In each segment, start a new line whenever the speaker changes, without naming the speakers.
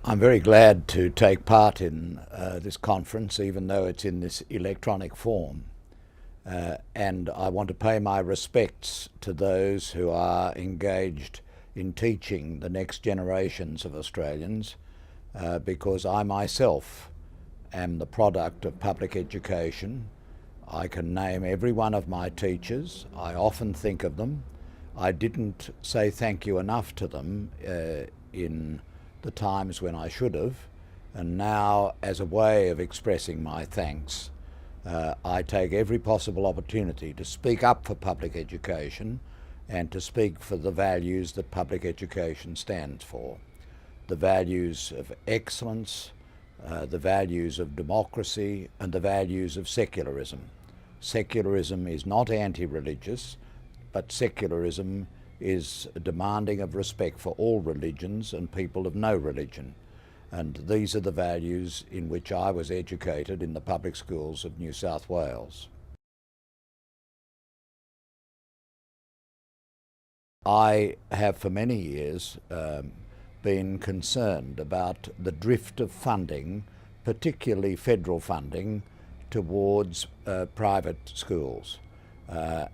I'm very glad to take part in this conference, even though it's in this electronic form. And I want to pay my respects to those who are engaged in teaching the next generations of Australians, because I myself am the product of public education. I can name every one of my teachers. I often think of them. I didn't say thank you enough to them in the times when I should have, and now, as a way of expressing my thanks, I take every possible opportunity to speak up for public education and to speak for the values that public education stands for. The values of excellence, the values of democracy, and the values of secularism. Secularism is not anti-religious, but secularism is demanding of respect for all religions and people of no religion. And these are the values in which I was educated in the public schools of New South Wales. I have for many years been concerned about the drift of funding, particularly federal funding, towards private schools.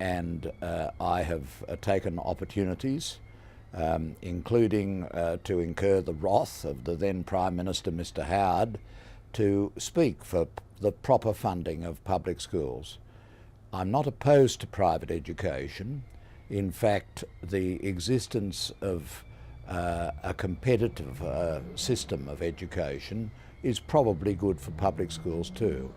And I have taken opportunities, including to incur the wrath of the then Prime Minister, Mr. Howard, to speak for the proper funding of public schools. I'm not opposed to private education. In fact, the existence of a competitive system of education is probably good for public schools too.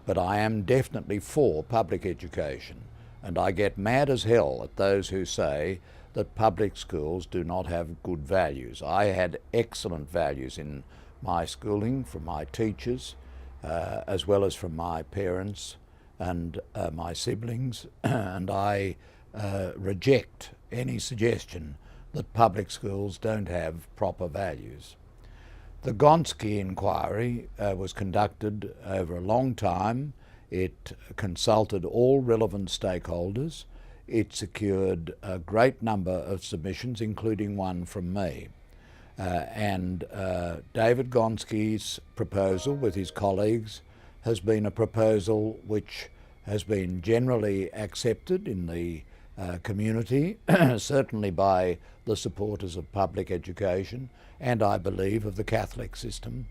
But I am definitely for public education, and I get mad as hell at those who say that public schools do not have good values. I had excellent values in my schooling from my teachers, as well as from my parents and my siblings, and I reject any suggestion that public schools don't have proper values. The Gonski inquiry was conducted over a long time. It consulted all relevant stakeholders. It secured a great number of submissions, including one from me. And David Gonski's proposal with his colleagues has been a proposal which has been generally accepted in the community, certainly by the supporters of public education, and I believe of the Catholic system.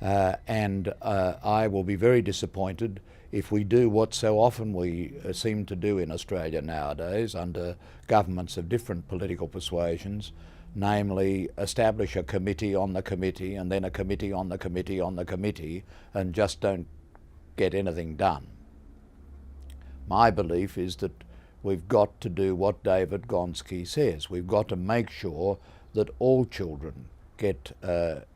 And I will be very disappointed if we do what so often we seem to do in Australia nowadays under governments of different political persuasions, namely establish a committee on the committee and then a committee on the committee on the committee, and just don't get anything done. My belief is that we've got to do what David Gonski says. We've got to make sure that all children get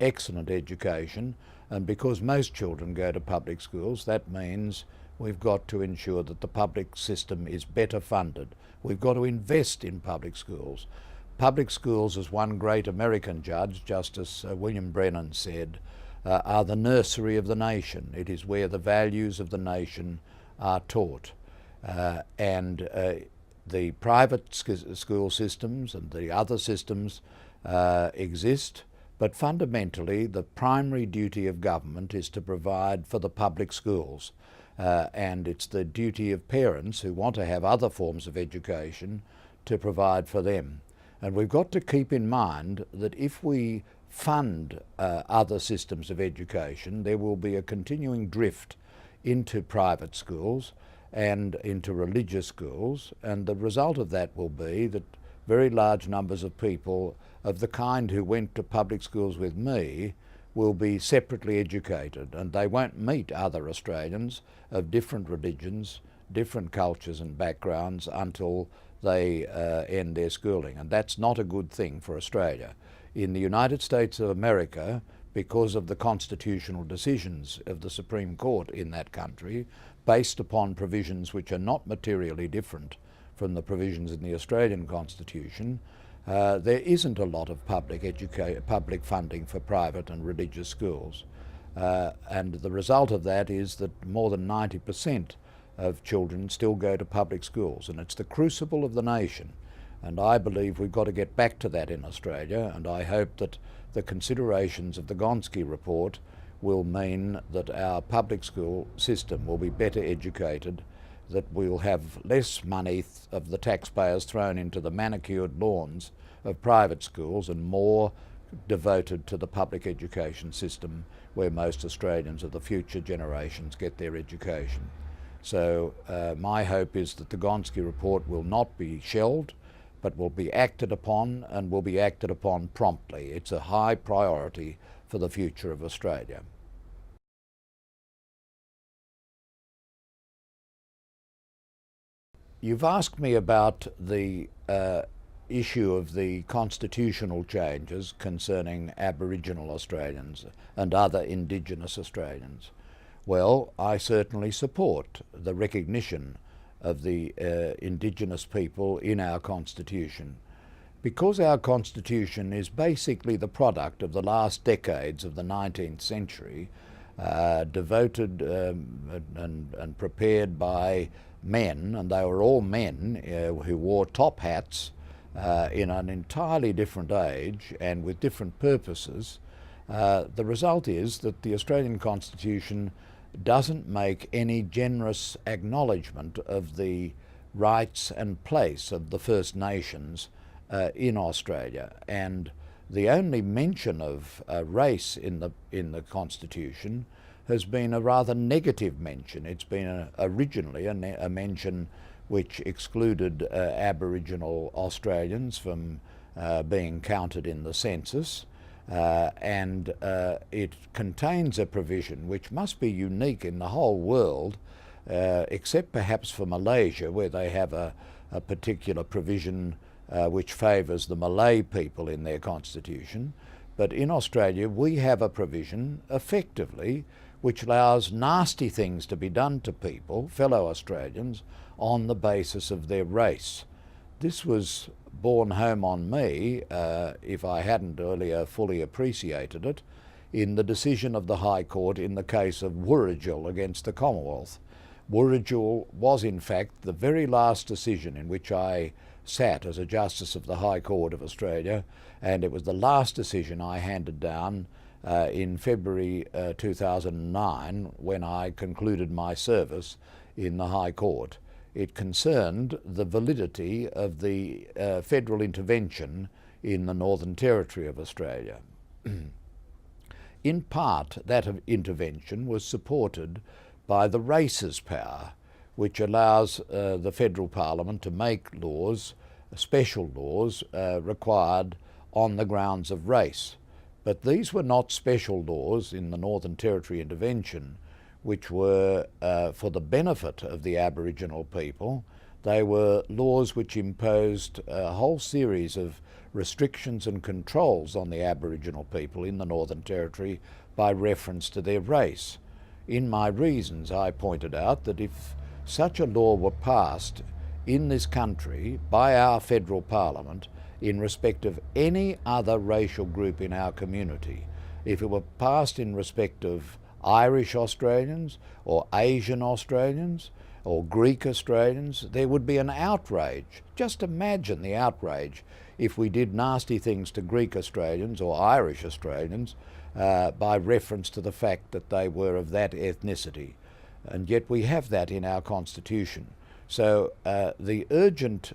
excellent education, and because most children go to public schools, that means we've got to ensure that the public system is better funded. We've got to invest in public schools. Public schools, as one great American judge, Justice William Brennan, said, are the nursery of the nation. It is where the values of the nation are taught. And the private school systems and the other systems exist, but fundamentally the primary duty of government is to provide for the public schools, and it's the duty of parents who want to have other forms of education to provide for them. And we've got to keep in mind that if we fund other systems of education, there will be a continuing drift into private schools and into religious schools, and the result of that will be that very large numbers of people of the kind who went to public schools with me will be separately educated, and they won't meet other Australians of different religions, different cultures and backgrounds until they end their schooling, and that's not a good thing for Australia. In the United States of America, because of the constitutional decisions of the Supreme Court in that country, based upon provisions which are not materially different from the provisions in the Australian Constitution, there isn't a lot of public funding for private and religious schools. And the result of that is that more than 90% of children still go to public schools, and it's the crucible of the nation. And I believe we've got to get back to that in Australia, and I hope that the considerations of the Gonski report will mean that our public school system will be better educated, that we'll have less money of the taxpayers thrown into the manicured lawns of private schools and more devoted to the public education system where most Australians of the future generations get their education. So my hope is that the Gonski report will not be shelved, but will be acted upon, and will be acted upon promptly. It's a high priority for the future of Australia. You've asked me about the issue of the constitutional changes concerning Aboriginal Australians and other Indigenous Australians. Well, I certainly support the recognition of the Indigenous people in our Constitution. Because our Constitution is basically the product of the last decades of the 19th century, devoted and prepared by men, and they were all men who wore top hats in an entirely different age and with different purposes, the result is that the Australian Constitution doesn't make any generous acknowledgement of the rights and place of the First Nations in Australia. And the only mention of race in the Constitution has been a rather negative mention. It's been originally a mention which excluded Aboriginal Australians from being counted in the census, and it contains a provision which must be unique in the whole world, except perhaps for Malaysia, where they have a particular provision which favours the Malay people in their constitution. But in Australia we have a provision, effectively, which allows nasty things to be done to people, fellow Australians, on the basis of their race. This was borne home on me, if I hadn't earlier fully appreciated it, in the decision of the High Court in the case of Wurrajul against the Commonwealth. Wurrajul was in fact the very last decision in which I sat as a Justice of the High Court of Australia, and it was the last decision I handed down in February 2009 when I concluded my service in the High Court. It concerned the validity of the federal intervention in the Northern Territory of Australia. In part, that intervention was supported by the races power, which allows the federal parliament to make laws, special laws, required on the grounds of race. But these were not special laws in the Northern Territory intervention which were for the benefit of the Aboriginal people. They were laws which imposed a whole series of restrictions and controls on the Aboriginal people in the Northern Territory by reference to their race. In my reasons, I pointed out that if such a law were passed in this country by our federal parliament in respect of any other racial group in our community, if it were passed in respect of Irish Australians or Asian Australians or Greek Australians, there would be an outrage. Just imagine the outrage if we did nasty things to Greek Australians or Irish Australians by reference to the fact that they were of that ethnicity. And yet we have that in our Constitution. So the urgent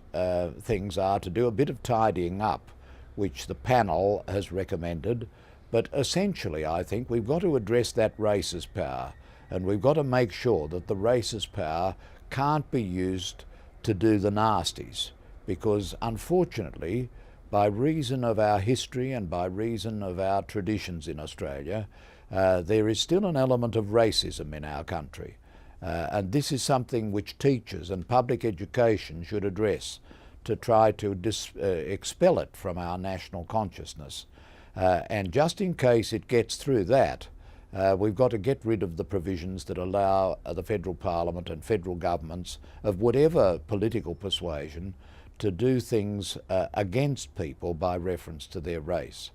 things are to do a bit of tidying up, which the panel has recommended, but essentially I think we've got to address that racist power, and we've got to make sure that the racist power can't be used to do the nasties, because unfortunately, by reason of our history and by reason of our traditions in Australia, there is still an element of racism in our country. And this is something which teachers and public education should address to try to expel it from our national consciousness. And just in case it gets through that, we've got to get rid of the provisions that allow the federal parliament and federal governments of whatever political persuasion to do things against people by reference to their race.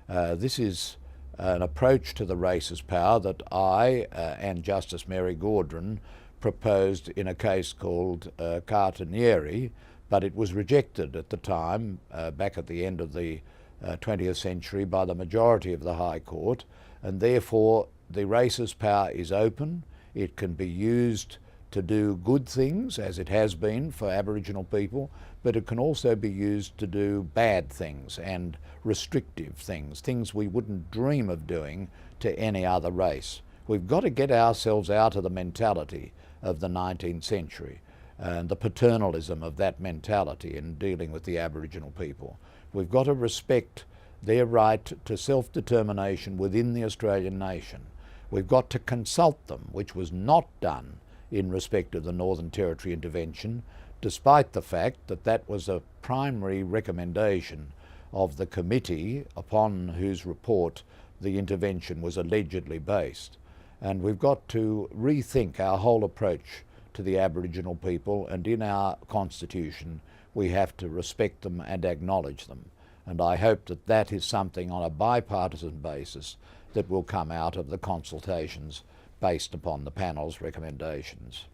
This is an approach to the racist power that I and Justice Mary Gaudron proposed in a case called Cartonieri, but it was rejected at the time, back at the end of the 20th century by the majority of the High Court, and therefore the races power is open. It can be used to do good things, as it has been for Aboriginal people, but it can also be used to do bad things and restrictive things, things we wouldn't dream of doing to any other race. We've got to get ourselves out of the mentality of the 19th century and the paternalism of that mentality in dealing with the Aboriginal people. We've got to respect their right to self-determination within the Australian nation. We've got to consult them, which was not done in respect of the Northern Territory intervention, despite the fact that that was a primary recommendation of the committee upon whose report the intervention was allegedly based. And we've got to rethink our whole approach to the Aboriginal people, and in our constitution we have to respect them and acknowledge them. And I hope that that is something on a bipartisan basis that will come out of the consultations based upon the panel's recommendations.